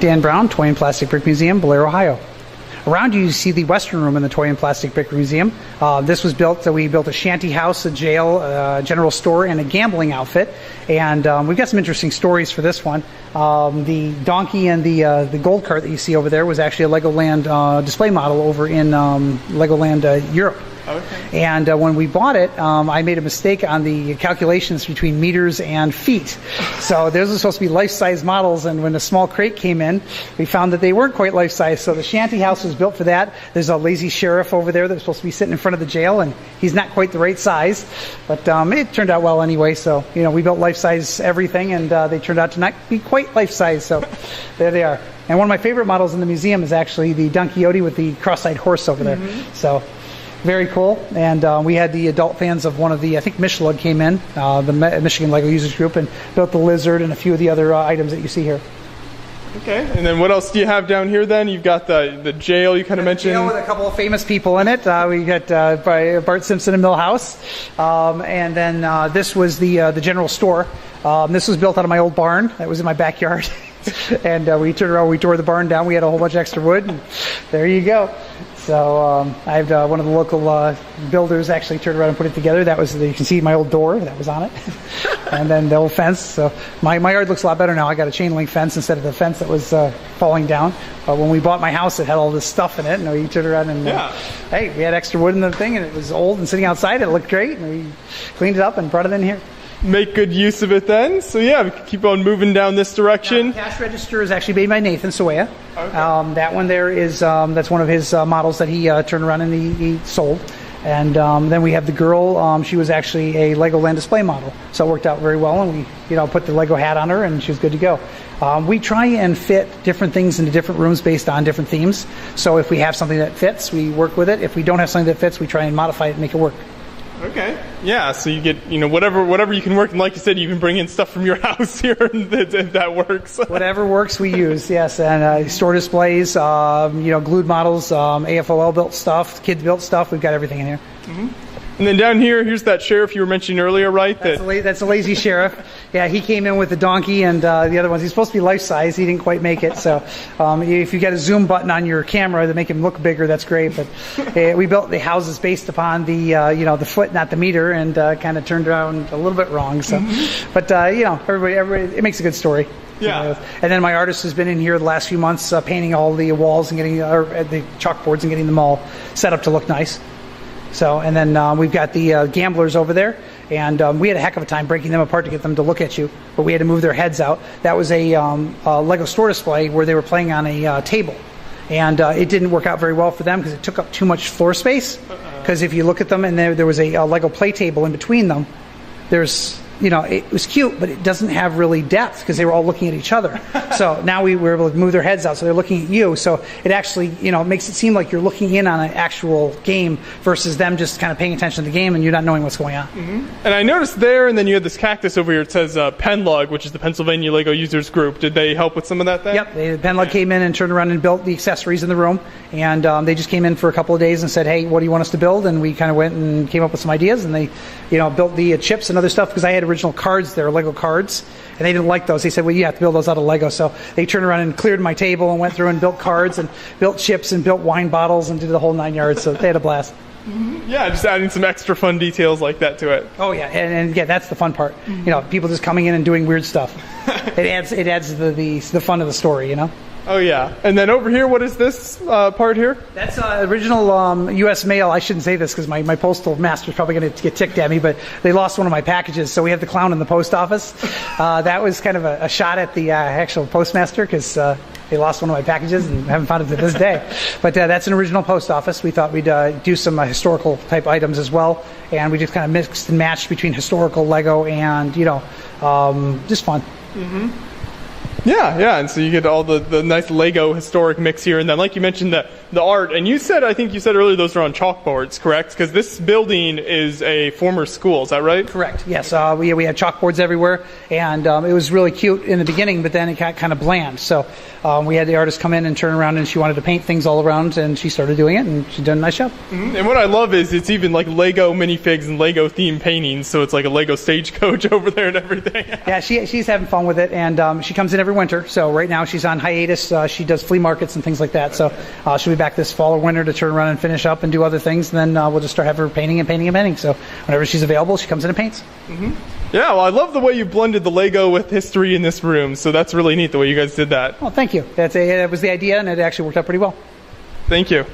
Dan Brown, Toy and Plastic Brick Museum, Blair, Ohio. Around you see the Western Room in the Toy and Plastic Brick Museum. This was built, we built a shanty house, a jail, general store, and a gambling outfit. And we've got some interesting stories for this one. The donkey and the gold cart that you see over there was actually a Legoland display model over in Legoland Europe. Okay. And when we bought it, I made a mistake on the calculations between meters and feet. So those are supposed to be life-size models, and when a small crate came in, we found that they weren't quite life-size. So the shanty house was built for that. There's a lazy sheriff over there that's supposed to be sitting in front of the jail, and he's not quite the right size. But it turned out well anyway. So, we built life-size everything, and they turned out to not be quite life-size. So there they are. And one of my favorite models in the museum is actually the Don Quixote with the cross-eyed horse over there. So very cool. And we had the adult fans of one of the, I think Michelin came in, the Michigan Lego Users Group, and built the lizard and a few of the other items that you see here. Okay, and then what else do you have down here then? You've got the jail you kind of mentioned. Jail with a couple of famous people in it. We got Bart Simpson and Milhouse. And then this was the general store. This was built out of my old barn that was in my backyard. And we turned around, we tore the barn down. We had a whole bunch of extra wood. And there you go. So I have one of the local builders actually turned around and put it together. That was, you can see my old door that was on it. And then the old fence. So my yard looks a lot better now. I got a chain link fence instead of the fence that was falling down. But when we bought my house, it had all this stuff in it. And we turned around and, hey, we had extra wood in the thing, and it was old and sitting outside. It looked great. And we cleaned it up and brought it in here. Make good use of it then. So yeah, we can keep on moving down this direction. The cash register is actually made by Nathan Sawaya. Okay. That one there is, that's one of his models that he turned around and he sold. And then we have the girl, she was actually a Legoland display model. So it worked out very well, and we put the Lego hat on her, and she was good to go. We try and fit different things into different rooms based on different themes. So if we have something that fits, we work with it. If we don't have something that fits, we try and modify it and make it work. Okay. Yeah, so you get, whatever you can work, and like you said, you can bring in stuff from your house here if that works. Whatever works, we use, yes. And store displays, glued models, AFOL built stuff, kids built stuff, we've got everything in here. Mm-hmm. And then down here, here's that sheriff you were mentioning earlier, right? That's a lazy sheriff. Yeah, he came in with the donkey and the other ones. He's supposed to be life-size. He didn't quite make it. So if you got a zoom button on your camera to make him look bigger, that's great. But we built the houses based upon the foot, not the meter, and kind of turned around a little bit wrong. So, but everybody, it makes a good story. Yeah. And then my artist has been in here the last few months painting all the walls and getting the chalkboards and getting them all set up to look nice. So, and then we've got the gamblers over there, and we had a heck of a time breaking them apart to get them to look at you, but we had to move their heads out. That was a Lego store display where they were playing on a table, and it didn't work out very well for them because it took up too much floor space. Because if you look at them, and there was a Lego play table in between them, there's it was cute, but it doesn't have really depth because they were all looking at each other. So now we were able to move their heads out, so they're looking at you. So it actually, makes it seem like you're looking in on an actual game versus them just kind of paying attention to the game and you're not knowing what's going on. Mm-hmm. And I noticed there, and then you had this cactus over here. It says Penlug, which is the Pennsylvania Lego Users Group. Did they help with some of that then? Yep. Penlug came in and turned around and built the accessories in the room. And they just came in for a couple of days and said, hey, what do you want us to build? And we kind of went and came up with some ideas. And they, built the chips and other stuff because I had original cards there, Lego cards. And they didn't like those. They said, well, you have to build those out of Lego. So they turned around and cleared my table and went through and built cards and built chips and built wine bottles and did the whole 9 yards. So they had a blast. Mm-hmm. Yeah, just adding some extra fun details like that to it. Oh yeah, and yeah, that's the fun part. Mm-hmm. People just coming in and doing weird stuff. it adds the fun of the story. Oh yeah, and then over here, what is this part here? That's original U.S. mail. I shouldn't say this because my postal master's probably going to get ticked at me, but they lost one of my packages, so we have the clown in the post office. That was kind of a shot at the actual postmaster because they lost one of my packages and haven't found it to this day. But that's an original post office. We thought we'd do some historical type items as well, and we just kind of mixed and matched between historical Lego and just fun. Mm-hmm. Yeah, and so you get all the nice Lego historic mix here, and then like you mentioned the art, and I think you said earlier those are on chalkboards, correct? Because this building is a former school, is that right? Correct, yes. We had chalkboards everywhere, and it was really cute in the beginning, but then it got kind of bland. So we had the artist come in and turn around, and she wanted to paint things all around, and she started doing it, and she did a nice job. Mm-hmm. And what I love is it's even like Lego minifigs and Lego themed paintings, so it's like a Lego stagecoach over there and everything. Yeah, she's having fun with it, and she comes in every every winter. So right now she's on hiatus. She does flea markets and things like that. So she'll be back this fall or winter to turn around and finish up and do other things. And then we'll just start having her painting and painting and painting. So whenever she's available, she comes in and paints. Yeah, well, I love the way you blended the Lego with history in this room. So that's really neat the way you guys did that. Well, thank you. That was the idea, and it actually worked out pretty well. Thank you.